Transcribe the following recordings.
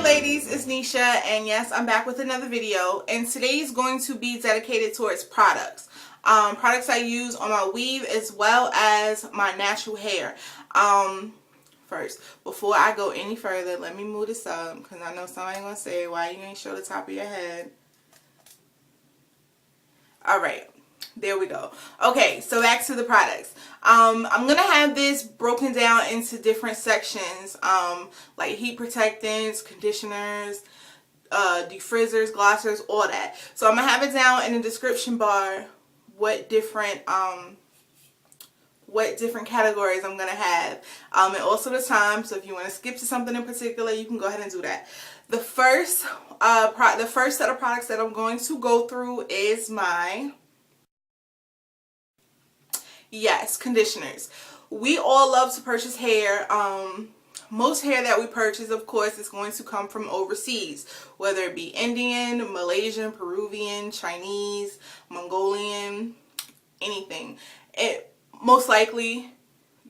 Ladies, it's Nisha, and yes, I'm back with another video, and today's going to be dedicated towards products. Products I use on my weave as well as my natural hair. First, before I go any further, let me move this up because I know somebody's going to say, why you ain't show the top of your head? Alright. There we go. Okay, so back to the products. I'm going to have this broken down into different sections, like heat protectants, conditioners, defrizzers, glossers, all that. So I'm going to have it down in the description bar what different categories I'm going to have, and also the time. So if you want to skip to something in particular, you can go ahead and do that. The first set of products that I'm going to go through is my conditioners. We all love to purchase hair. Most hair that we purchase, of course, is going to come from overseas, whether it be Indian, Malaysian, Peruvian, Chinese, Mongolian, anything. It most likely,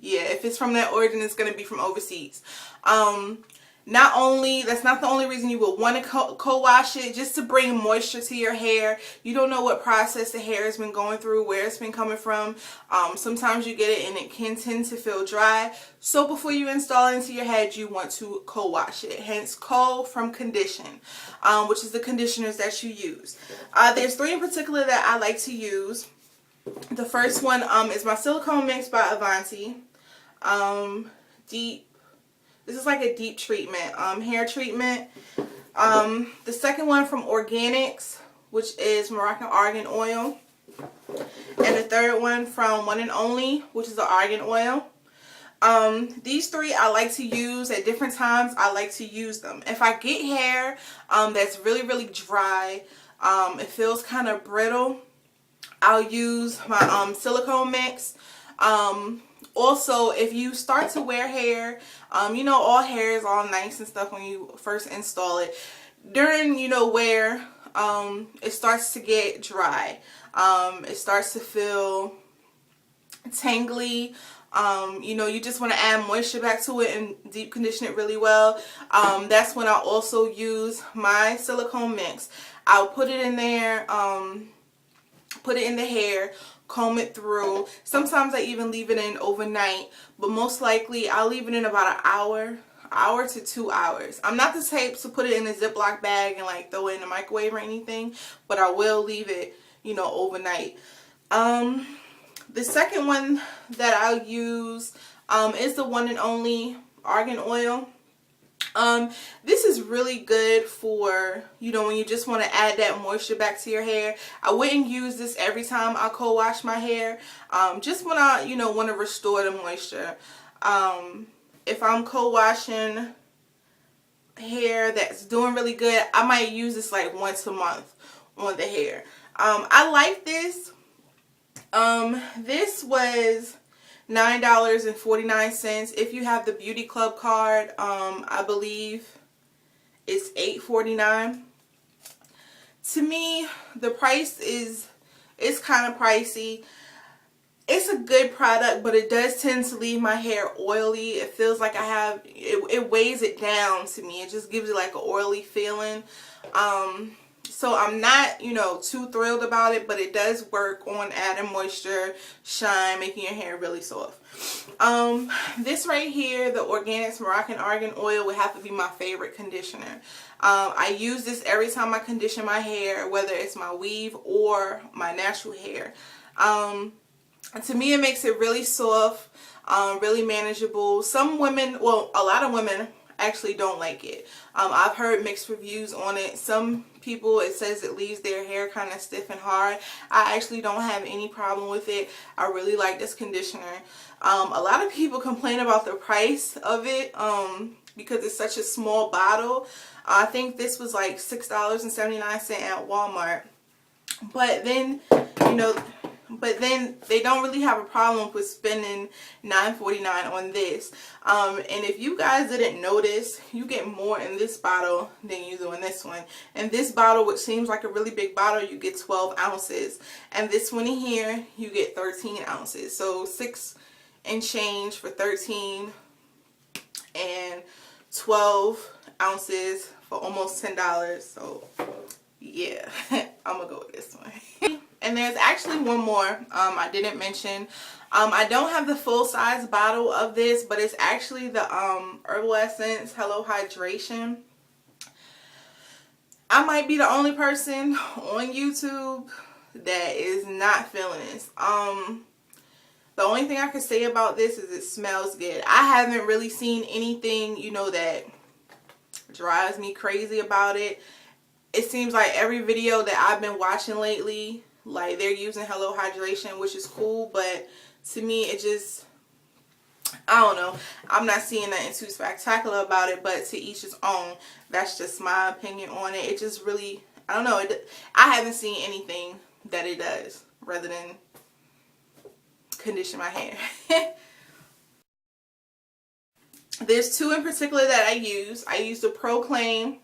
if it's from that origin, it's going to be from overseas. That's not the only reason you would want to co-wash it, just to bring moisture to your hair. You don't know what process the hair has been going through, where it's been coming from. Sometimes you get it and it can tend to feel dry. So before you install it into your head, you want to co-wash it. Hence, co from condition, which is the conditioners that you use. There's three in particular that I like to use. The first one is my silicone mix by Avanti. This is like a deep treatment, hair treatment. The second one from Organix, which is Moroccan Argan Oil. And the third one from N Only, which is the Argan Oil. These three I like to use at different times. I like to use them. If I get hair that's really, really dry, it feels kind of brittle, I'll use my silicone mix. Also, if you start to wear hair, you know, all hair is all nice and stuff when you first install it. During, wear, it starts to get dry. It starts to feel tangly. You just want to add moisture back to it and deep condition it really well. That's when I'll also use my silicone mix. I'll put it in there, put it in the hair, comb it through. Sometimes I even leave it in overnight, but most likely I'll leave it in about an hour to 2 hours. I'm not the type to put it in a Ziploc bag and like throw it in the microwave or anything, but I will leave it, overnight. The second one that I'll use is the N Only Argan Oil. This is really good for, when you just want to add that moisture back to your hair. I wouldn't use this every time I co-wash my hair. Just when I, want to restore the moisture. If I'm co-washing hair that's doing really good, I might use this like once a month on the hair. I like this. This was $9.49. If you have the Beauty Club card, I believe it's $8.49. To me, the price is kind of pricey. It's a good product, but it does tend to leave my hair oily. It feels like it weighs it down to me. It just gives it like an oily feeling. So I'm not, too thrilled about it, but it does work on adding moisture, shine, making your hair really soft. This right here, the Organix Moroccan Argan Oil, would have to be my favorite conditioner. I use this every time I condition my hair, whether it's my weave or my natural hair. To me, it makes it really soft, really manageable. Some women, well, a lot of women actually don't like it. I've heard mixed reviews on it. Some people, it says it leaves their hair kind of stiff and hard. I actually don't have any problem with it. I really like this conditioner. A lot of people complain about the price of it because it's such a small bottle. I think this was like $6.79 at Walmart. But then, but then they don't really have a problem with spending $9.49 on this. And if you guys didn't notice, you get more in this bottle than you do in this one. And this bottle, which seems like a really big bottle, you get 12 ounces. And this one in here, you get 13 ounces. So 6 and change for 13 and 12 ounces for almost $10. So yeah, I'm gonna go with this one. And there's actually one more I didn't mention. I don't have the full size bottle of this, but it's actually the Herbal Essence Hello Hydration. I might be the only person on YouTube that is not feeling this. The only thing I can say about this is it smells good. I haven't really seen anything, you know, that drives me crazy about it. It seems like every video that I've been watching lately, like they're using Hello Hydration, which is cool, but to me it just, I don't know, I'm not seeing nothing too spectacular about it, but to each his own. That's just my opinion on it. It just really, I don't know, I haven't seen anything that it does rather than condition my hair. There's two in particular that I use. I use the Creme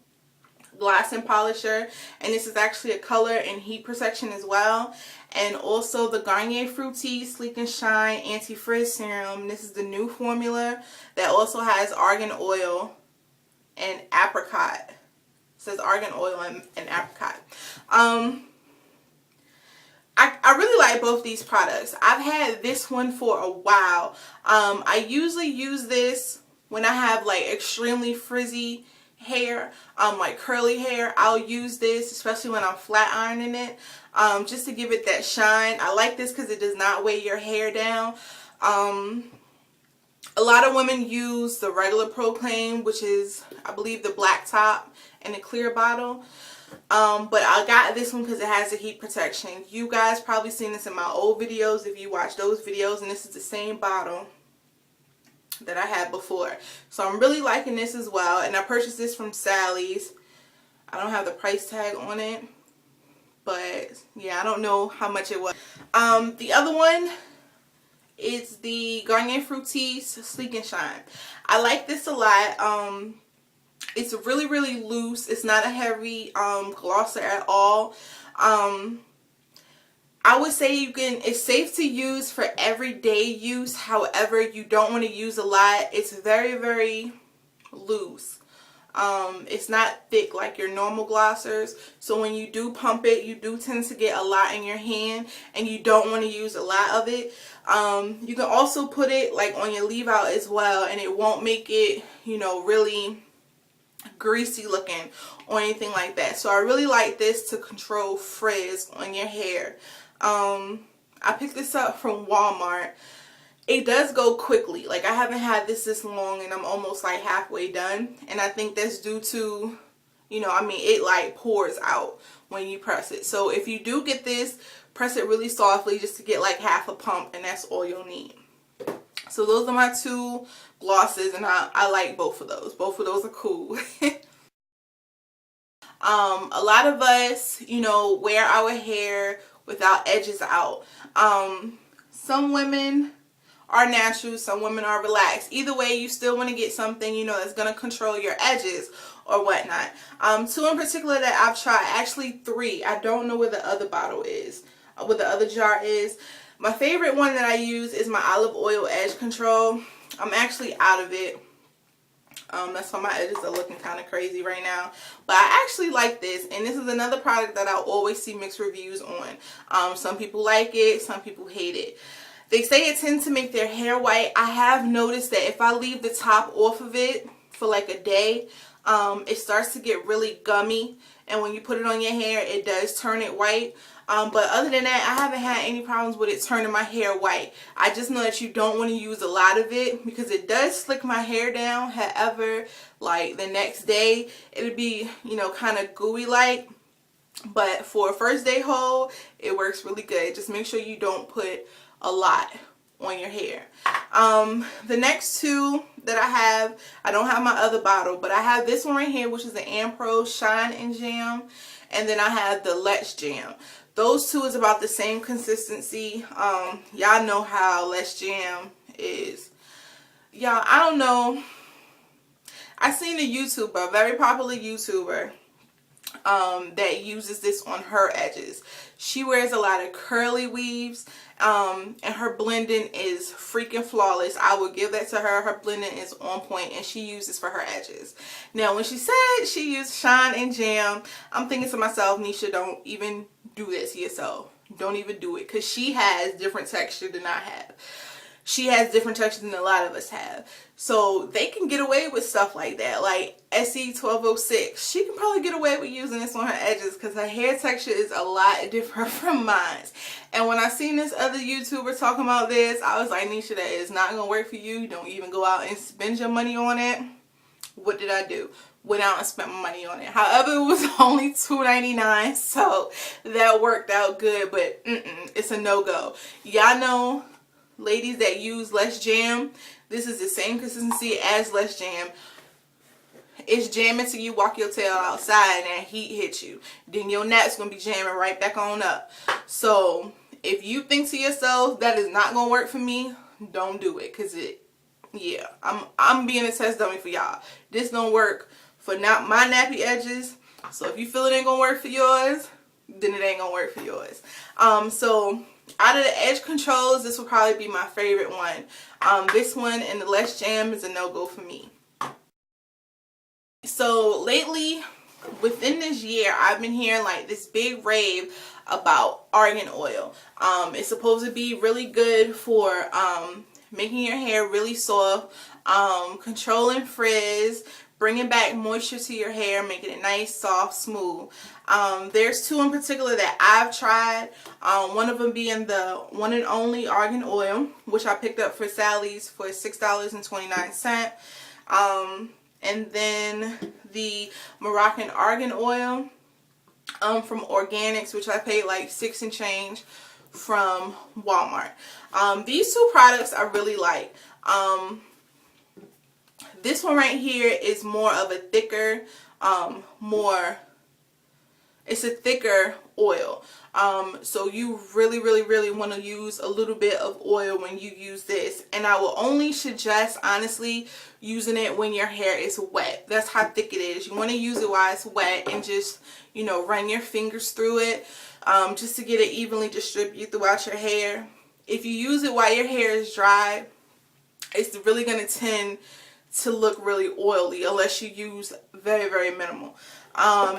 Glass and Polisher, and this is actually a color and heat protection as well, and also the Garnier Frutis Sleek and Shine Anti-Frizz Serum. This is the new formula that also has argan oil and apricot. It says argan oil and apricot. I really like both these products. I've had this one for a while. I usually use this when I have like extremely frizzy hair, like curly hair. I'll use this, especially when I'm flat ironing it, just to give it that shine. I like this because it does not weigh your hair down. A lot of women use the regular Proclaim, which is, I believe, the black top and the clear bottle. But I got this one because it has the heat protection. You guys probably seen this in my old videos if you watch those videos, and this is the same bottle that I had before. So I'm really liking this as well, and I purchased this from Sally's. I don't have the price tag on it, but yeah, I don't know how much it was. The other one is the Garnier Frutis Sleek and Shine. I like this a lot. It's really, really loose. It's not a heavy glosser at all. I would say it's safe to use for everyday use. However, you don't want to use a lot. It's very, very loose. It's not thick like your normal glossers. So when you do pump it, you do tend to get a lot in your hand, and you don't want to use a lot of it. You can also put it like on your leave out as well, and it won't make it, you know, really greasy looking or anything like that. So I really like this to control frizz on your hair. I picked this up from Walmart. It does go quickly. Like, I haven't had this long, and I'm almost like halfway done, and I think that's due to, you know, I mean, it like pours out when you press it. So if you do get this, press it really softly just to get like half a pump, and that's all you'll need. So those are my two glosses, and I like both of those. Both of those are cool. A lot of us, you know, wear our hair without edges out. Some women are natural, some women are relaxed. Either way, you still want to get something, you know, that's going to control your edges or whatnot. Two in particular that I've tried, actually three. I don't know where the other bottle is, where the other jar is. My favorite one that I use is my olive oil edge control. I'm actually out of it. That's why my edges are looking kind of crazy right now. But I actually like this, and this is another product that I'll always see mixed reviews on. Some people like it, some people hate it. They say it tends to make their hair white. I have noticed that if I leave the top off of it for like a day, it starts to get really gummy, and when you put it on your hair, it does turn it white. But other than that, I haven't had any problems with it turning my hair white. I just know that you don't want to use a lot of it because it does slick my hair down. However, like the next day, it'll be, you know, kind of gooey like. But for a first day hold, it works really good. Just make sure you don't put a lot on your hair. The next two that I don't have my other bottle, but I have this one right here, which is the Ampro Shine and Jam, and then I have the Let's Jam. Those two is about the same consistency. Y'all know how Let's Jam is. Y'all, I don't know. I seen a YouTuber, a very popular YouTuber, that uses this on her edges. She wears a lot of curly weaves, and her blending is freaking flawless. I would give that to her. Her blending is on point, and she uses for her edges. Now, when she said she used Shine and Jam, I'm thinking to myself, Nisha, don't even do this yourself. Don't even do it, because she has different texture than I have. She has different texture than a lot of us have. So they can get away with stuff like that. Like SE1206, she can probably get away with using this on her edges because her hair texture is a lot different from mine. And when I seen this other YouTuber talking about this, I was like, Nisha, that is not going to work for you. Don't even go out and spend your money on it. What did I do? Went out and spent my money on it. However, it was only $2.99, so that worked out good, but it's a no-go. Y'all know, ladies that use Let's Jam, this is the same consistency as Let's Jam. It's jamming till you walk your tail outside and that heat hits you. Then your nat's going to be jamming right back on up. So if you think to yourself that is not going to work for me, don't do it. Because yeah, I'm being a test dummy for y'all. This don't work for my nappy edges. So if you feel it ain't going to work for yours, then it ain't going to work for yours. So out of the edge controls, this will probably be my favorite one. This one and the Let's Jam is a no-go for me. So lately, within this year, I've been hearing like this big rave about argan oil. It's supposed to be really good for making your hair really soft, controlling frizz, bringing back moisture to your hair, making it nice, soft, smooth. There's two in particular that I've tried. One of them being the One and Only Argan Oil, which I picked up for Sally's for $6.29. And then the Moroccan Argan Oil from Organix, which I paid like $6 and change from Walmart. These two products I really like. This one right here is more of a thicker, it's a thicker oil. So you really want to use a little bit of oil when you use this. And I will only suggest, honestly, using it when your hair is wet. That's how thick it is. You want to use it while it's wet and just, you know, run your fingers through it just to get it evenly distributed throughout your hair. If you use it while your hair is dry, it's really going to tend to look really oily unless you use very minimal.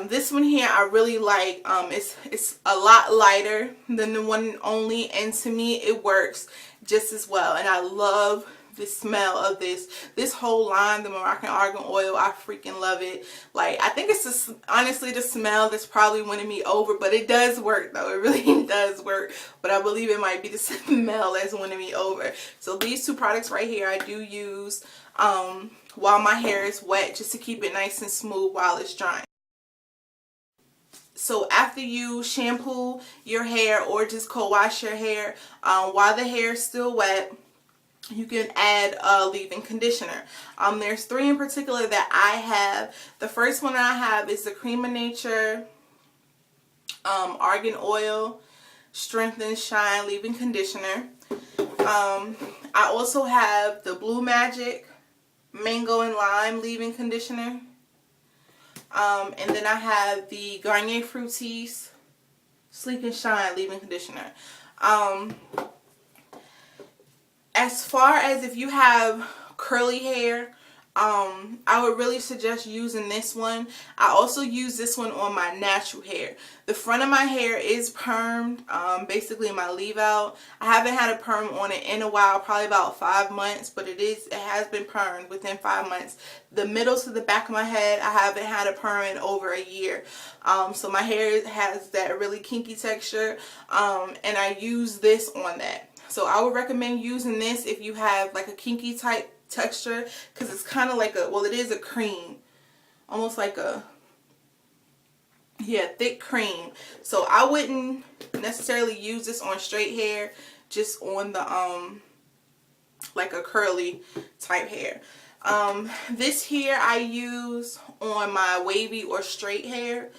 This one here I really like. It's a lot lighter than the One and Only, and to me it works just as well. And I love the smell of this whole line, the Moroccan Argan Oil. I freaking love it. Like, I think it's just honestly the smell that's probably winning me over, but it does work though. It really does work, but I believe it might be the smell that's winning me over. So these two products right here I do use while my hair is wet, just to keep it nice and smooth while it's drying. So after you shampoo your hair or just co-wash your hair, while the hair is still wet, you can add a leave-in conditioner. There's three in particular that I have. The first one I have is the Creme Nature Argan Oil Strengthen Shine Leave-in Conditioner. I also have the Blue Magic Mango and Lime Leave-in Conditioner. And then I have the Garnier Frutis Sleek and Shine Leave-in Conditioner. As far as if you have curly hair, I would really suggest using this one. I also use this one on my natural hair. The front of my hair is permed, basically my leave out. I haven't had a perm on it in a while, probably about 5 months, but it has been permed within 5 months. The middle to the back of my head, I haven't had a perm in over a year. So my hair has that really kinky texture, and I use this on that. So I would recommend using this if you have like a kinky type texture, because it's kind of like a, well, it is a cream, almost like a, yeah, thick cream. So I wouldn't necessarily use this on straight hair, just on the like a curly type hair. This here I use on my wavy or straight hair.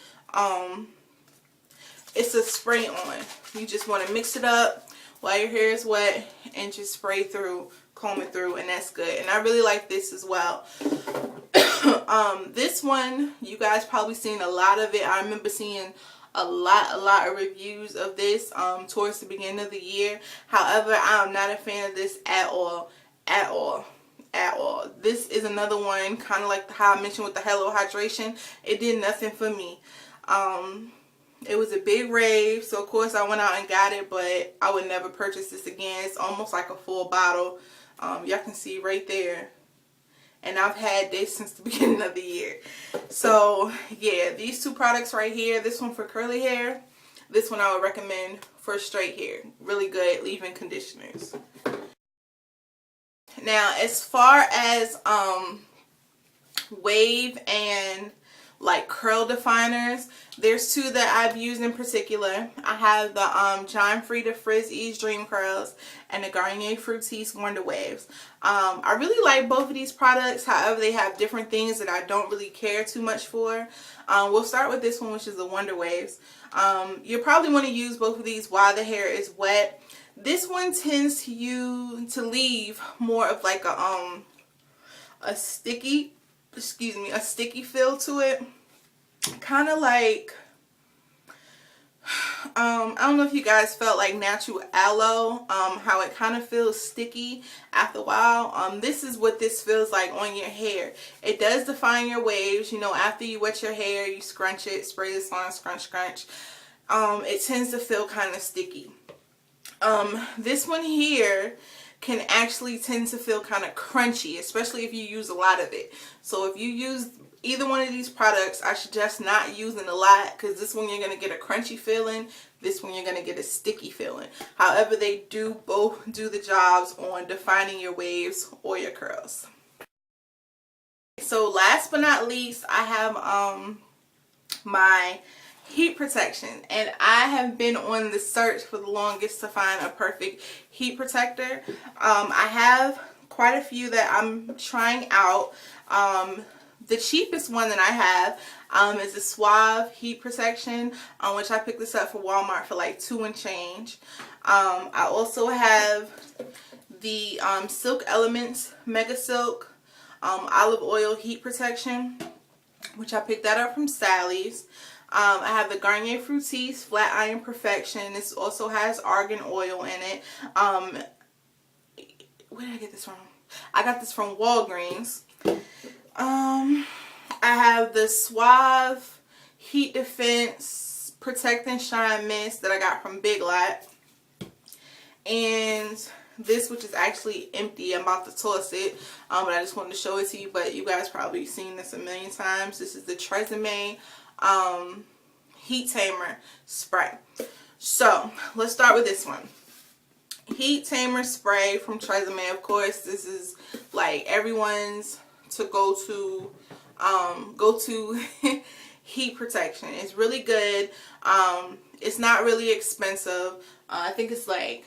it's a spray on. You just want to mix it up while your hair is wet and just spray through, comb it through, and that's good. And I really like this as well. This one, you guys probably seen a lot of it. I remember seeing a lot of reviews of this towards the beginning of the year. However, I'm not a fan of this at all. This is another one, kind of like how I mentioned with the Hello Hydration. It did nothing for me. It was a big rave, so of course I went out and got it, but I would never purchase this again. It's almost like a full bottle. Y'all can see right there. And I've had this since the beginning of the year. So yeah, these two products right here, this one for curly hair, this one I would recommend for straight hair. Really good leave-in conditioners. Now, as far as wave and like curl definers, there's two that I've used in particular. I have the Freida Frizz Ease Dream Curls and the Garnier Frutis Wonder Waves. I really like both of these products. However, they have different things that I don't really care too much for. We'll start with this one, which is the Wonder Waves. You'll probably want to use both of these while the hair is wet. This one tends to leave more of like a sticky feel to it. Kind of like, I don't know if you guys felt like natural aloe, how it kind of feels sticky after a while. This is what this feels like on your hair. It does define your waves. You know, after you wet your hair, you scrunch it, spray this on, scrunch. It tends to feel kind of sticky. This one here can actually tend to feel kind of crunchy, especially if you use a lot of it. So if you use either one of these products, I suggest not using a lot, because this one you're going to get a crunchy feeling, this one you're going to get a sticky feeling. However, they do both do the jobs on defining your waves or your curls. So last but not least, I have my heat protection, and I have been on the search for the longest to find a perfect heat protector. I have quite a few that I'm trying out. The cheapest one that I have is the Suave heat protection, which I picked this up for Walmart for like $2 and change. I also have the Silk Elements Mega Silk olive oil heat protection, which I picked that up from Sally's. I have the Garnier Frutis Flat Iron Perfection. This also has argan oil in it. Where did I get this from? I got this from Walgreens. I have the Suave Heat Defense Protect and Shine Mist that I got from Big Lot. And this, which is actually empty. I'm about to toss it. But I just wanted to show it to you. But you guys probably seen this a million times. This is the TreSemme Heat Tamer Spray. So let's start with this one. Heat Tamer Spray from TreSemme. Of course, this is like everyone's go to heat protection. It's really good. It's not really expensive. I think it's like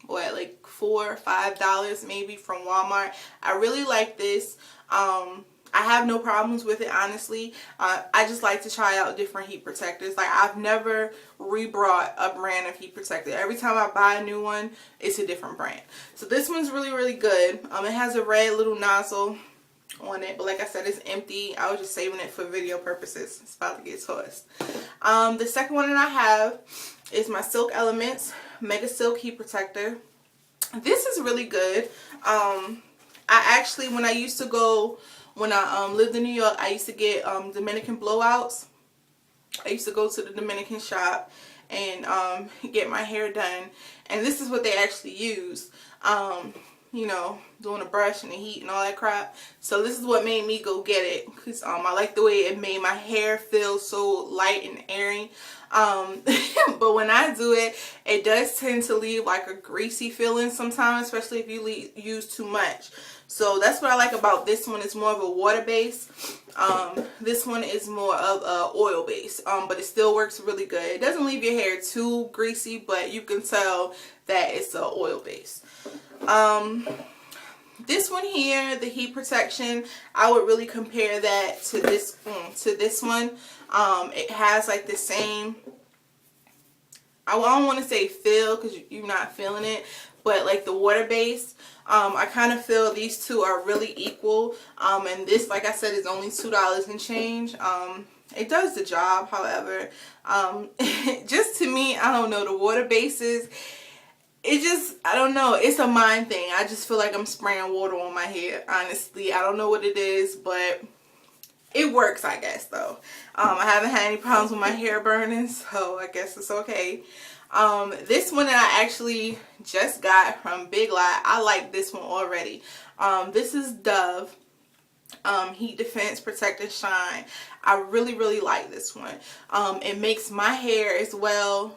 what, like $4 or $5 maybe from Walmart. I really like this. I have no problems with it, honestly. I just like to try out different heat protectors. Like, I've never rebought a brand of heat protector. Every time I buy a new one, it's a different brand. So this one's really good. It has a red little nozzle on it, but like I said, it's empty. I was just saving it for video purposes. It's about to get tossed. The second one that I have is my Silk Elements Mega Silk Heat Protector. This is really good. I actually, when I lived in New York, I used to get Dominican blowouts. I used to go to the Dominican shop and get my hair done, and this is what they actually use. You know, doing a brush and the heat and all that crap. So this is what made me go get it, because I like the way it made my hair feel so light and airy. But when I do it, it does tend to leave like a greasy feeling sometimes, especially if you use too much. So that's what I like about this one. It's more of a water base. This one is more of a oil base, but it still works really good. It doesn't leave your hair too greasy, but you can tell that it's an oil base. This one here, the heat protection, I would really compare that to this one. It has like the same I don't want to say feel because you're not feeling it, but like the water base, I kind of feel these two are really equal. And this, like I said, is only $2 and change. It does the job, however. Just to me, I don't know, the water bases, it just, I don't know, it's a mind thing. I just feel like I'm spraying water on my hair, honestly. I don't know what it is, but it works, I guess, though. I haven't had any problems with my hair burning, so I guess it's okay. This one that I actually just got from Big Lot, I like this one already. This is Dove Heat Defense Protect and Shine. I really like this one. It makes my hair as well,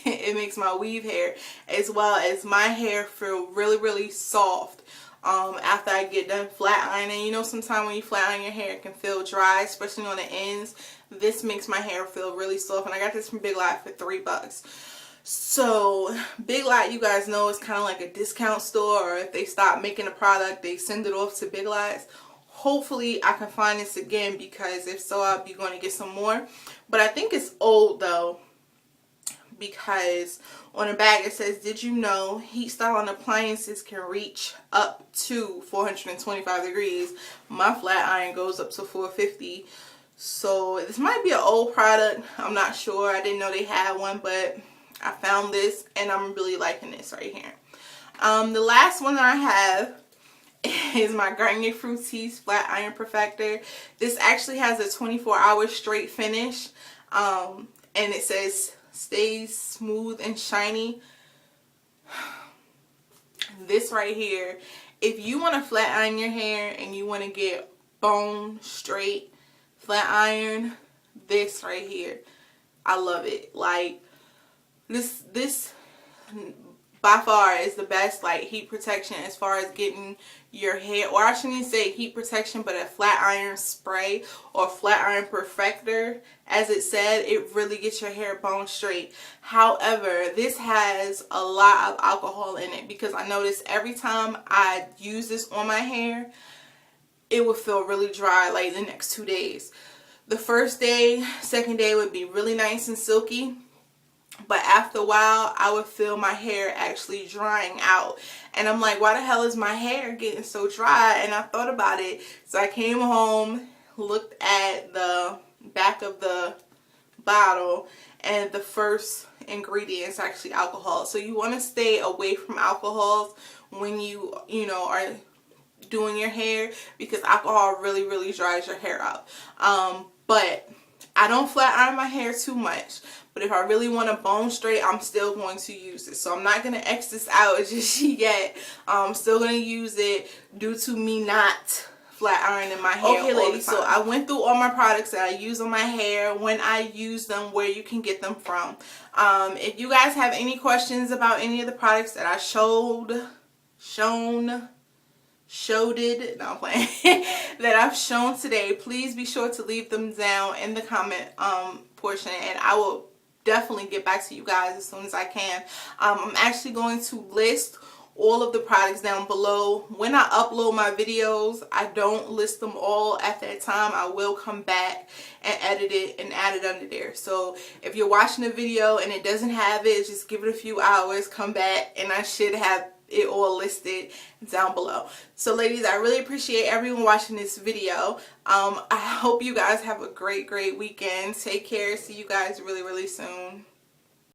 it makes my weave hair as well as my hair feel really soft after I get done flat ironing. You know, sometimes when you flat iron your hair, it can feel dry, especially on the ends. This makes my hair feel really soft, and I got this from Big Lot for $3. So Big Lot, you guys know, is kind of like a discount store, or if they stop making a product, they send it off to Big Lots. Hopefully I can find this again, because if so, I'll be going to get some more. But I think it's old though, because on the bag it says, did you know heat style on appliances can reach up to 425 degrees. My flat iron goes up to 450. So this might be an old product, I'm not sure. I didn't know they had one, but I found this and I'm really liking this right here. The last one that I have is my Garnier Frutis Flat Iron Profector. This actually has a 24-hour straight finish, and it says stays smooth and shiny. This right here, if you want to flat iron your hair and you want to get bone straight flat iron, this right here, I love it. Like this by far is the best like heat protection as far as getting your hair, or I shouldn't say heat protection, but a flat iron spray or flat iron perfector, as it said. It really gets your hair bone straight. However, this has a lot of alcohol in it, because I noticed every time I use this on my hair, it would feel really dry like the next 2 days. The first day, second day would be really nice and silky, but after a while I would feel my hair actually drying out, and I'm like, why the hell is my hair getting so dry? And I thought about it, so I came home, looked at the back of the bottle, and the first ingredient is actually alcohol. So you want to stay away from alcohols when you know, are doing your hair, because alcohol really dries your hair out. But I don't flat iron my hair too much, but if I really want to bone straight, I'm still going to use it. So I'm not going to X this out just yet. I'm still going to use it due to me not flat ironing my hair. Okay, ladies, so I went through all my products that I use on my hair, when I use them, where you can get them from. If you guys have any questions about any of the products that I showed no, I'm playing, that I've shown today, please be sure to leave them down in the comment portion, and I will definitely get back to you guys as soon as I can. I'm actually going to list all of the products down below. When I upload my videos, I don't list them all at that time. I will come back and edit it and add it under there. So if you're watching a video and it doesn't have it, just give it a few hours, come back, and I should have it all listed down below. So ladies, I really appreciate everyone watching this video. I hope you guys have a great weekend. Take care. See you guys really soon.